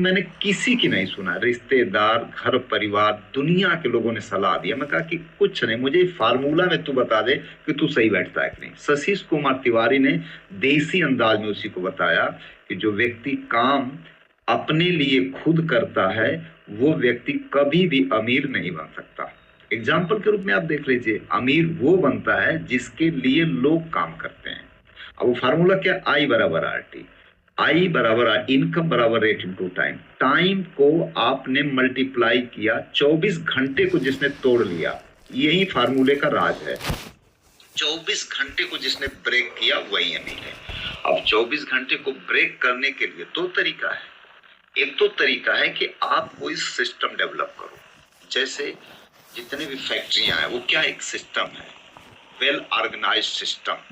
मैंने किसी की नहीं सुना, रिश्तेदार, घर परिवार, दुनिया के लोगों ने सलाह दिया। मैं कहा कि कुछ नहीं, मुझे फार्मूला में तू बता दे कि तू सही बैठता है कि नहीं। सतीश कुमार तिवारी ने देसी अंदाज में उसी को बताया कि जो व्यक्ति काम अपने लिए खुद करता है वो व्यक्ति कभी भी अमीर नहीं बन सकता। एग्जाम्पल के रूप में आप देख लीजिए, अमीर वो बनता है जिसके लिए लोग काम करते हैं। अब वो फार्मूला क्या, आई बराबर आर टी। आई बराबर इनकम बराबर रेट इनटू टाइम। टाइम को आपने मल्टीप्लाई किया, 24 घंटे को जिसने तोड़ लिया, यही फार्मूले का राज है। 24 घंटे को जिसने ब्रेक किया वही अमीर है। अब 24 घंटे को ब्रेक करने के लिए दो तरीका है। एक तो तरीका है कि आप कोई सिस्टम डेवलप करो। जैसे जितने भी फैक्ट्रियां हैं वो क्या एक सिस्टम है, वेल ऑर्गेनाइज्ड सिस्टम।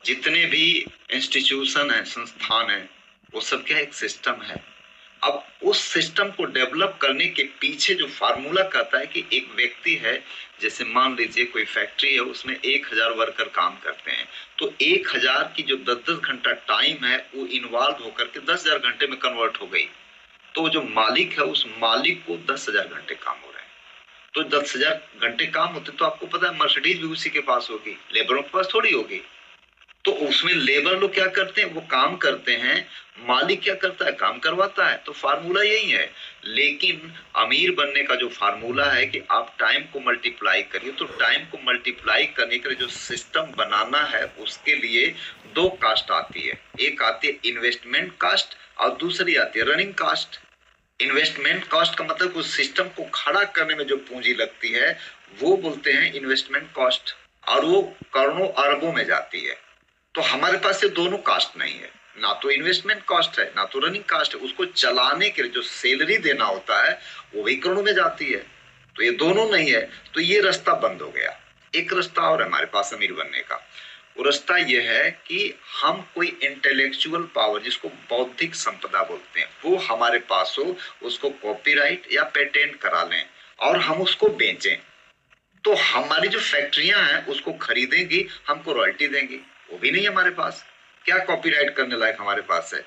जितने भी इंस्टीट्यूशन है, संस्थान है, वो सब क्या एक सिस्टम है। अब उस सिस्टम को डेवलप करने के पीछे जो फार्मूला कहता है कि एक व्यक्ति है, जैसे मान लीजिए कोई फैक्ट्री है, उसमें 1000 वर्कर काम करते हैं, तो 1000 की जो 10-10 घंटा टाइम है वो इन्वॉल्व होकर के 10,000 घंटे में कन्वर्ट हो गई। तो जो मालिक है उस मालिक को 10,000 घंटे काम हो रहे हैं। तो 10,000 घंटे काम होते तो आपको पता है मर्सिडीज भी उसी के पास होगी, लेबरों के पास थोड़ी होगी। तो उसमें लेबर लोग क्या करते हैं, वो काम करते हैं, मालिक क्या करता है, काम करवाता है। तो फार्मूला यही है। लेकिन अमीर बनने का जो फार्मूला है कि आप टाइम को मल्टीप्लाई करिए, तो टाइम को मल्टीप्लाई करने के लिए जो सिस्टम बनाना है उसके लिए दो कास्ट आती है। एक आती है इन्वेस्टमेंट कास्ट और दूसरी आती है रनिंग कास्ट। इन्वेस्टमेंट कॉस्ट का मतलब उस सिस्टम को खड़ा करने में जो पूंजी लगती है वो बोलते हैं इन्वेस्टमेंट कॉस्ट, और वो करोड़ों अरबों में जाती है। तो हमारे पास ये दोनों कास्ट नहीं है, ना तो इन्वेस्टमेंट कॉस्ट है ना तो रनिंग कास्ट है। उसको चलाने के लिए जो सैलरी देना होता है वो भी करोड़ों में जाती है। तो ये दोनों नहीं है, तो ये रास्ता बंद हो गया। एक रास्ता और है हमारे पास अमीर बनने का। वो रास्ता ये है कि हम कोई इंटेलेक्चुअल पावर, जिसको बौद्धिक संपदा बोलते हैं, वो हमारे पास हो, उसको कॉपीराइट या पेटेंट करा लें और हम उसको बेचें। तो हमारी जो फैक्ट्रियां हैं उसको खरीदेंगी, हमको रॉयल्टी देंगी। वो भी नहीं हमारे पास। क्या कॉपीराइट करने लायक हमारे पास है?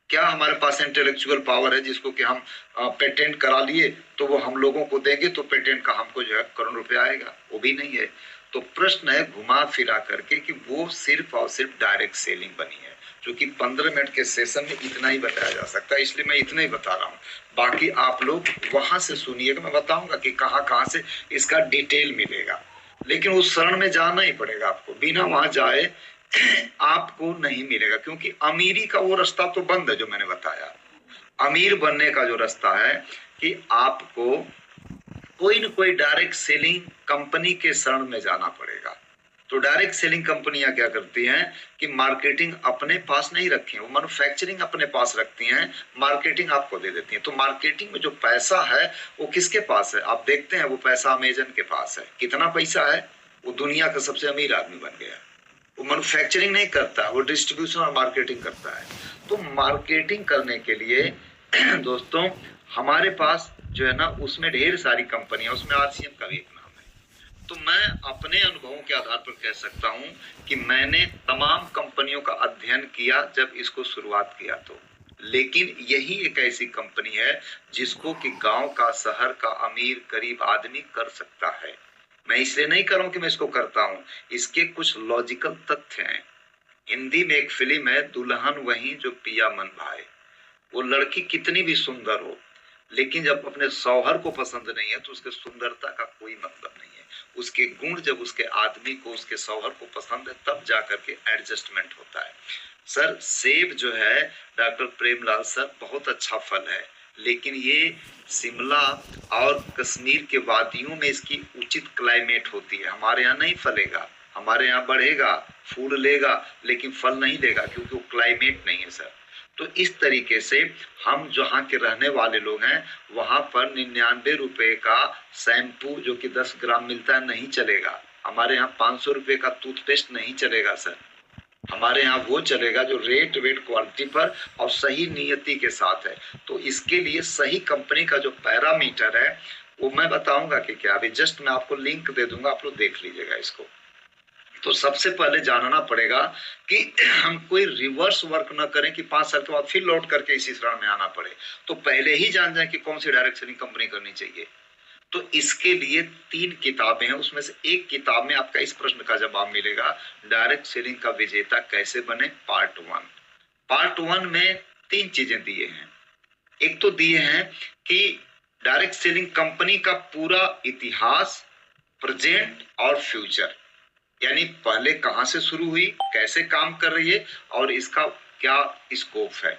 क्या हमारे पास इंटेलेक्चुअल पावर है जिसको कि हम पेटेंट करा लिए तो वो हम लोगों को देंगे तो पेटेंट का हमको जो है करोड़ रुपया आएगा? वो भी नहीं है। तो प्रश्न है घुमा फिरा करके कि वो सिर्फ और सिर्फ डायरेक्ट सेलिंग बनी है, जो कि 15 मिनट के सेशन में इतना ही बताया जा सकता है, इसलिए मैं इतना ही बता रहा हूँ। बाकी आप लोग वहां से सुनिएगा, मैं बताऊंगा कि कहाँ कहाँ से इसका डिटेल मिलेगा। लेकिन उस शरण में जाना ही पड़ेगा आपको, बिना वहां जाए आपको नहीं मिलेगा। क्योंकि अमीरी का वो रास्ता तो बंद है जो मैंने बताया। अमीर बनने का जो रास्ता है कि आपको कोई न कोई डायरेक्ट सेलिंग कंपनी के शरण में जाना पड़ेगा। तो डायरेक्ट सेलिंग कंपनियां क्या करती हैं कि मार्केटिंग अपने पास नहीं रखी है, वो मैन्युफैक्चरिंग अपने पास रखती हैं, मार्केटिंग आपको दे देती हैं। तो मार्केटिंग में जो पैसा है वो किसके पास है? आप देखते हैं वो पैसा अमेजन के पास है। कितना पैसा है? वो दुनिया का सबसे अमीर आदमी बन गया। वो मैन्युफैक्चरिंग नहीं करता, वो डिस्ट्रीब्यूशन और मार्केटिंग करता है। तो मार्केटिंग करने के लिए दोस्तों हमारे पास जो है ना उसमें ढेर सारी कंपनियां, उसमें आरसीएम का भी एक नाम है। तो मैं अपने अनुभवों के आधार पर कह सकता हूं कि मैंने तमाम कंपनियों का अध्ययन किया जब इसको शुरुआत किया। तो लेकिन यही एक ऐसी कंपनी है जिसको कि गांव का, शहर का अमीर गरीब आदमी कर सकता है। मैं इसलिए नहीं कर रहा हूं कि मैं इसको करता हूं, इसके कुछ लॉजिकल तथ्य हैं। हिंदी में एक फिल्म है, दुल्हन वही जो पिया मन भाए। वो लड़की कितनी भी सुंदर हो, लेकिन जब अपने शौहर को पसंद नहीं है तो उसके सुंदरता का कोई मतलब नहीं है। उसके गुण जब उसके आदमी को, उसके शौहर को पसंद है, तब जाकर के एडजस्टमेंट होता है। सर सेब जो है डॉक्टर प्रेमलाल सर, बहुत अच्छा फल है, लेकिन ये शिमला और कश्मीर के वादियों में इसकी उचित क्लाइमेट होती है। हमारे यहाँ नहीं फलेगा, हमारे यहाँ बढ़ेगा, फूल लेगा, लेकिन फल नहीं देगा क्योंकि वो क्लाइमेट नहीं है सर। तो इस तरीके से हम जहाँ के रहने वाले लोग हैं वहां पर 99 रुपए का शैम्पू जो कि 10 ग्राम मिलता है नहीं चलेगा। हमारे यहाँ 500 रुपए का टूथपेस्ट नहीं चलेगा सर। हमारे यहाँ वो चलेगा जो रेट वेट क्वालिटी पर और सही नियति के साथ है। तो इसके लिए सही कंपनी का जो पैरामीटर है वो मैं बताऊंगा कि क्या। अभी जस्ट मैं आपको लिंक दे दूंगा, आप लोग देख लीजिएगा इसको। तो सबसे पहले जानना पड़ेगा कि हम कोई रिवर्स वर्क ना करें कि 5 साल के बाद फिर लौट करके इसी श्रेणी में आना पड़े। तो पहले ही जान जाए कि कौन सी डायरेक्ट सेलिंग कंपनी करनी चाहिए। तो इसके लिए 3 किताबें हैं, उसमें से एक किताब में आपका इस प्रश्न का जवाब मिलेगा, डायरेक्ट सेलिंग का विजेता कैसे बने, पार्ट 1। पार्ट 1 में 3 चीजें दिए हैं। एक तो दिए हैं कि डायरेक्ट सेलिंग कंपनी का पूरा इतिहास, प्रेजेंट और फ्यूचर, यानी पहले कहां से शुरू हुई, कैसे काम कर रही है और इसका क्या स्कोप है।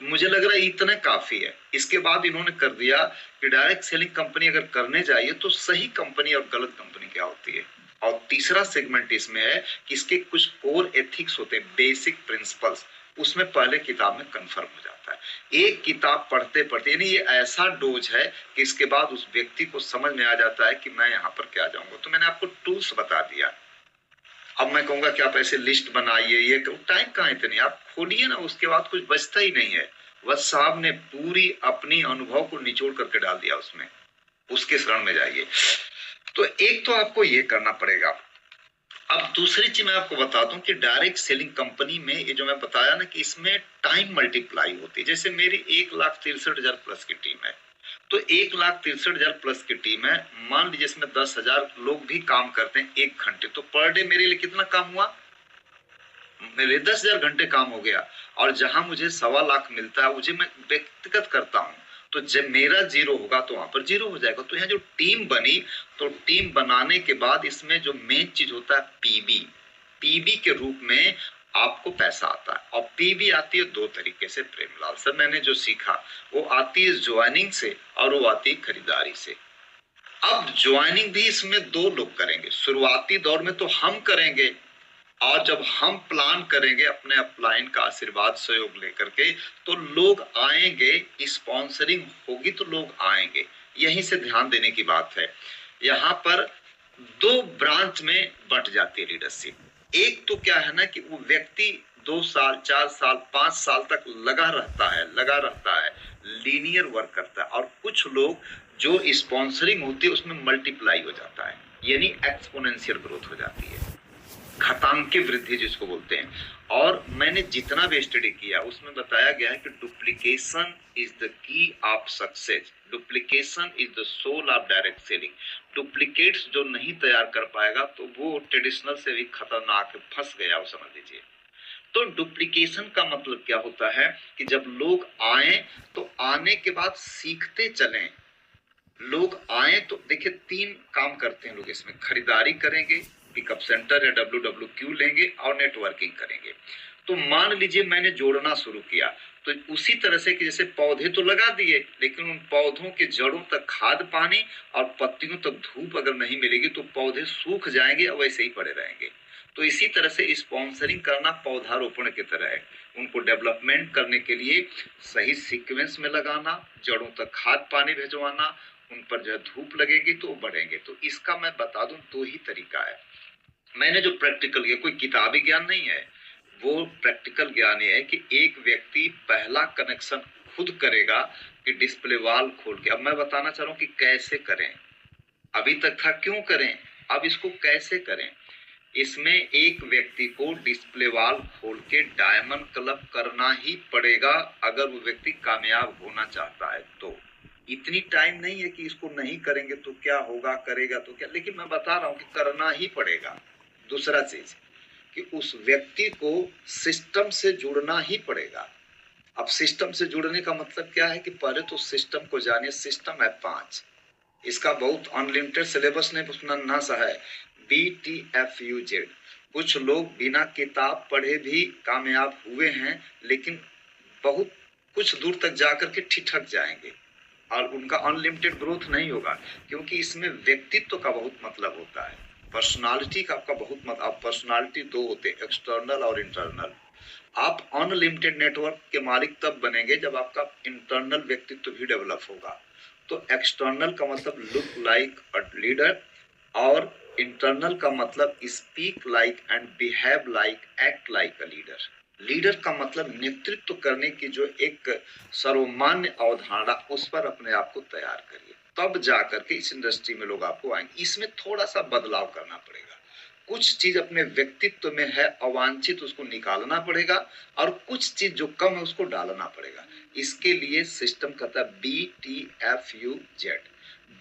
मुझे लग रहा है इतना काफी है। इसके बाद इन्होंने कर दिया कि डायरेक्ट सेलिंग कंपनी अगर करने जाइए तो सही कंपनी और गलत कंपनी क्या होती है। और तीसरा सेगमेंट इसमें है कि इसके कुछ कोर एथिक्स होते हैं, बेसिक प्रिंसिपल्स, उसमें पहले किताब में कंफर्म हो जाता है। एक किताब पढ़ते पढ़ते, यानी ये ऐसा डोज है कि इसके बाद उस व्यक्ति को समझ में आ जाता है कि मैं यहाँ पर क्या जाऊंगा। तो मैंने आपको टूल्स बता दिया। अब मैं कहूंगा कि आप ऐसे लिस्ट बनाइए, ये टाइम कहाँ इतनी, आप खोलिए ना, उसके बाद कुछ बचता ही नहीं है। वह साहब ने पूरी अपनी अनुभव को निचोड़ करके डाल दिया उसमें, उसके शरण में जाइए। तो एक तो आपको ये करना पड़ेगा। अब दूसरी चीज मैं आपको बता दूं कि डायरेक्ट सेलिंग कंपनी में ये जो मैं बताया ना कि इसमें टाइम मल्टीप्लाई होती है। जैसे मेरी 1,63,000 प्लस की टीम है, तो 1,63,000 प्लस की टीम है, मान लीजिए इसमें 10,000 लोग भी काम करते हैं 1 घंटे, तो पर डे मेरे लिए कितना काम हुआ, मेरे 10,000 घंटे काम हो गया। और जहां मुझे 1.25 लाख मिलता है, मुझे मैं व्यक्तिगत करता हूं, तो जब मेरा 0 होगा तो वहां पर 0 हो जाएगा। तो यहाँ जो टीम बनी, तो टीम बनाने के बाद इसमें जो मेन चीज होता है पीबी, पीबी के रूप में आपको पैसा आता है। और पीबी आती है 2 तरीके से प्रेमलाल सर, मैंने जो सीखा वो आती है ज्वाइनिंग से और वो आती है खरीदारी से। अब ज्वाइनिंग भी इसमें 2 लोग करेंगे। शुरुआती दौर में तो हम करेंगे, और जब हम प्लान करेंगे अपने अपलाइन का आशीर्वाद सहयोग लेकर के, तो लोग आएंगे, स्पॉन्सरिंग होगी तो लोग आएंगे। यहीं से ध्यान देने की बात है। यहाँ पर 2 ब्रांच में बंट जाती है लीडरशिप। एक तो क्या है ना कि वो व्यक्ति 2 साल 4 साल 5 साल तक लगा रहता है, लीनियर वर्क करता है। और कुछ लोग जो स्पॉन्सरिंग होती है उसमें मल्टीप्लाई हो जाता है, यानी एक्सपोनेंशियल ग्रोथ हो जाती है, घातांकी वृद्धि जिसको बोलते हैं। और मैंने जितना भी स्टडी किया उसमें बताया गया है कि duplication is the key of success, duplication is the soul of direct selling. Duplicates जो नहीं तैयार कर पाएगा तो वो ट्रेडिशनल से भी खतरनाक है, फंस गया वो, समझ लीजिए। तो डुप्लीकेशन का मतलब क्या होता है कि जब लोग आए तो आने के बाद सीखते चलें। लोग आए तो देखिए 3 काम करते हैं लोग इसमें, खरीदारी करेंगे, पिकअप सेंटर या WWQ लेंगे और नेटवर्किंग करेंगे। तो मान लीजिए मैंने जोड़ना शुरू किया, तो उसी तरह से कि जैसे पौधे तो लगा दिए, लेकिन उन पौधों के जड़ों तक खाद पानी और पत्तियों तक धूप अगर नहीं मिलेगी तो पौधे सूख जाएंगे और वैसे ही पड़े रहेंगे। तो इसी तरह से स्पॉन्सरिंग करना पौधारोपण की तरह है। उनको डेवलपमेंट करने के लिए सही सीक्वेंस में लगाना, जड़ों तक खाद पानी भिजवाना, उन पर जो धूप लगेगी तो वो बढ़ेंगे। तो इसका मैं बता दूं 2 ही तरीका है। मैंने जो प्रैक्टिकल किया, कोई किताबी ज्ञान नहीं है, वो प्रैक्टिकल ज्ञान ये है कि एक व्यक्ति पहला कनेक्शन खुद करेगा कि डिस्प्ले वाल खोल के। अब मैं बताना चाह रहा हूँ कि कैसे करें। अभी तक था क्यों करें, अब इसको कैसे करें। इसमें एक व्यक्ति को डिस्प्ले वाल खोल के डायमंड क्लब करना ही पड़ेगा अगर वो व्यक्ति कामयाब होना चाहता है। तो इतनी टाइम नहीं है कि इसको नहीं करेंगे तो क्या होगा, करेगा तो क्या, लेकिन मैं बता रहा हूं कि करना ही पड़ेगा। दूसरा चीज कि उस व्यक्ति को सिस्टम से जुड़ना ही पड़ेगा। अब सिस्टम से जुड़ने का मतलब क्या है कि पहले तो सिस्टम को जानिए। सिस्टम है 5, इसका बहुत अनलिमिटेड सिलेबस नहीं, उसमें नन्हा सा है, BTFUZ। कुछ लोग बिना किताब पढ़े भी कामयाब हुए हैं, लेकिन बहुत कुछ दूर तक जाकर के ठिठक जाएंगे और उनका अनलिमिटेड ग्रोथ नहीं होगा, क्योंकि इसमें व्यक्तित्व का बहुत मतलब होता है, पर्सनालिटी का आपका बहुत मतलब। पर्सनालिटी 2 होते हैं, एक्सटर्नल और इंटरनल। आप अनलिमिटेड नेटवर्क के मालिक तब बनेंगे जब आपका इंटरनल व्यक्तित्व भी डेवलप होगा। तो एक्सटर्नल का मतलब लुक लाइक अ लीडर, और इंटरनल का मतलब speak like and behave like, act like a leader. Leader का मतलब नेतृत्व करने की जो एक सर्वमान्य अवधारणा, उस पर अपने आप को तैयार करिए, तब जाकर के इस इंडस्ट्री में लोग आपको आएंगे। इसमें थोड़ा सा बदलाव करना पड़ेगा। कुछ चीज अपने व्यक्तित्व में है अवांछित, उसको निकालना पड़ेगा, और कुछ चीज जो कम है उसको डालना पड़ेगा। इसके लिए सिस्टम कहता है BTFUZ।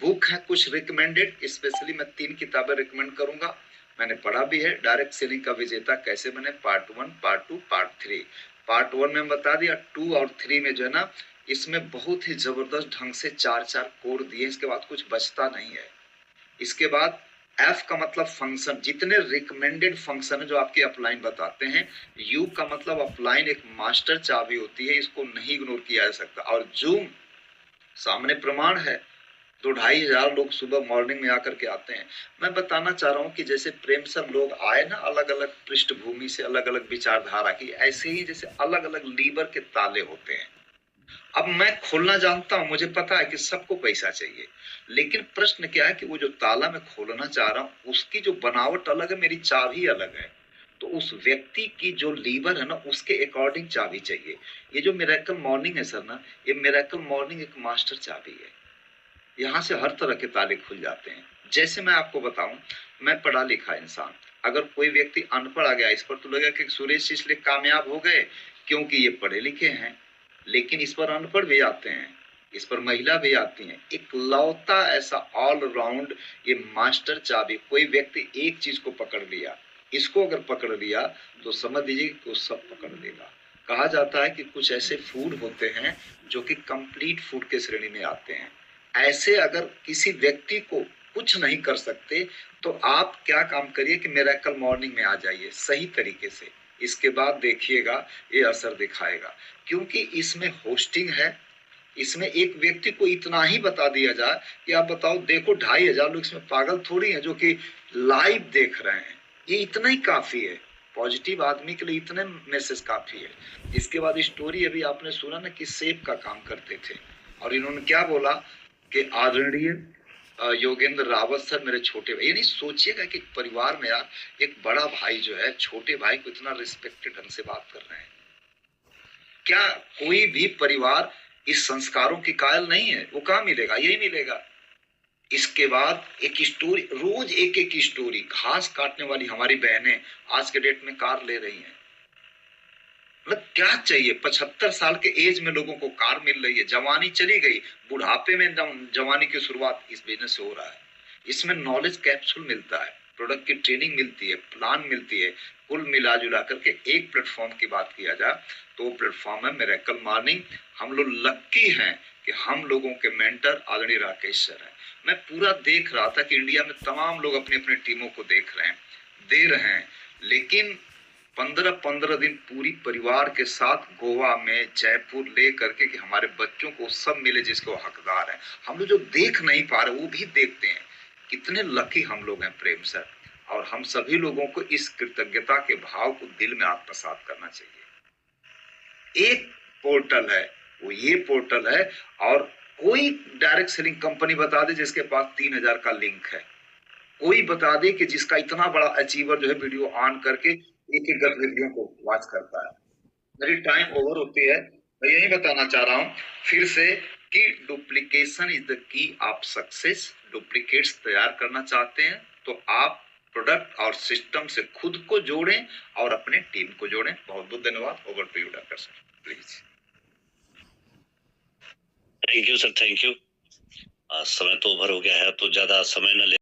बुक है कुछ रिकमेंडेड, स्पेशली मैं 3 किताबें रिकमेंड करूंगा, मैंने पढ़ा भी है। डायरेक्ट सेलिंग का विजेता कैसे बने, पार्ट 1, पार्ट 2, पार्ट 3। पार्ट 1 में बता दिया, 2 और 3 में जो है ना, इसमें बहुत ही जबरदस्त ढंग से 4 कोड दिए, इसके बाद कुछ बचता नहीं है। इसके बाद F का मतलब फंक्शन, जितने रिकमेंडेड फंक्शन है जो आपके अपलाइन बताते हैं। U का मतलब अपलाइन एक मास्टर चाबी होती है, इसको नहीं इग्नोर किया जा सकता। और जूम सामने प्रमाण है, 2-2.5 हजार लोग सुबह मॉर्निंग में आकर के आते हैं। मैं बताना चाह रहा हूँ कि जैसे प्रेम सर लोग आए ना अलग अलग पृष्ठभूमि से, अलग अलग विचारधारा की, ऐसे ही जैसे अलग अलग लीवर के ताले होते हैं। अब मैं खोलना जानता हूं, मुझे पता है कि सबको पैसा चाहिए, लेकिन प्रश्न क्या है कि वो जो ताला मैं खोलना चाह रहा हूं उसकी जो बनावट अलग है, मेरी चाबी अलग है। तो उस व्यक्ति की जो लीवर है ना, उसके अकॉर्डिंग चाबी चाहिए। ये जो मिरेकल मॉर्निंग है सर ना, ये मिरेकल मॉर्निंग एक मास्टर चाबी है। यहाँ से हर तरह के ताले खुल जाते हैं। जैसे मैं आपको बताऊं, मैं पढ़ा लिखा इंसान, अगर कोई व्यक्ति अनपढ़ आ गया, इस पर तो लगेगा कि सुरेश इसलिए कामयाब हो गए क्योंकि ये पढ़े लिखे हैं, लेकिन इस पर अनपढ़ भी आते हैं, इस पर महिला भी आती हैं। एक लौता ऐसा ऑल राउंड ये मास्टर चाबी, कोई व्यक्ति एक चीज को पकड़ लिया, इसको अगर पकड़ लिया तो समझ लीजिए कि वो सब पकड़ लेगा। कहा जाता है कि कुछ ऐसे फूड होते हैं जो कि कंप्लीट फूड के श्रेणी में आते हैं। ऐसे अगर किसी व्यक्ति को कुछ नहीं कर सकते तो आप क्या काम करिए कि मिरेकल मॉर्निंग में आ जाइए सही तरीके से। इसके बाद देखिएगा ये असर दिखाएगा, क्योंकि इसमें होस्टिंग है। इसमें एक व्यक्ति को इतना ही बता दिया जाए कि आप बताओ, देखो 2.5 हजार लोग इसमें पागल थोड़ी हैं जो कि लाइव देख रहे हैं, ये इतना ही काफी है। पॉजिटिव आदमी के लिए इतने मैसेज काफी है। इसके बाद स्टोरी अभी आपने सुना ना कि सेब का काम करते थे, और इन्होंने क्या बोला कि आदरणीय योगेंद्र रावत सर मेरे छोटे भाई, यानी सोचिएगा कि परिवार में यार एक बड़ा भाई जो है छोटे भाई को इतना रिस्पेक्टेड ढंग से बात कर रहे हैं। क्या कोई भी परिवार इस संस्कारों की कायल नहीं है? वो कहाँ मिलेगा? यही मिलेगा। इसके बाद एक स्टोरी, रोज एक एक स्टोरी। घास काटने वाली हमारी बहनें आज के डेट में कार ले रही हैं। मतलब क्या चाहिए? 75 साल के एज में लोगों को कार मिल रही है, जवानी चली गई, बुढ़ापे में जवानी की शुरुआत इस बिजनेस से हो रहा है। इसमें नॉलेज कैप्सूल मिलता है, प्रोडक्ट की ट्रेनिंग मिलती है, प्लान मिलती है। कुल मिला जुला करके एक प्लेटफॉर्म की बात किया जाए तो वो प्लेटफॉर्म है मिरेकल मॉर्निंग। हम लोग लक्की हैं कि हम लोगों के मेंटर आदरणीय राकेश सर हैं। मैं पूरा देख रहा था कि इंडिया में तमाम लोग अपनी अपनी टीमों को देख रहे हैं, दे रहे हैं, लेकिन 15-15 दिन पूरी परिवार के साथ गोवा में जयपुर ले करके कि हमारे बच्चों को सब मिले जिसको हकदार है। हम लोग जो देख नहीं पा रहे वो भी देखते हैं। कितने लकी हम लोग हैं प्रेम सर, और हम सभी लोगों को इस कृतज्ञता के भाव को दिल में आत्मसात करना चाहिए। एक पोर्टल है, वो ये पोर्टल है, और कोई डायरेक्ट सेलिंग कंपनी बता दे जिसके पास 3000 का लिंक है, कोई बता दे कि जिसका इतना बड़ा अचीवर जो है वीडियो ऑन करके एक एक गतिविधियों को वॉच करता है। मेरी टाइम ओवर होती है, मैं यही बताना चाह रहा हूं फिर से कि duplication is the key of success. Duplicates तैयार करना चाहते हैं तो आप प्रोडक्ट और सिस्टम से खुद को जोड़ें और अपने टीम को जोड़ें। बहुत बहुत धन्यवाद। Over to you doctor sir, please. Thank you sir, thank you. समय तो ओवर हो गया है, तो ज्यादा समय न ले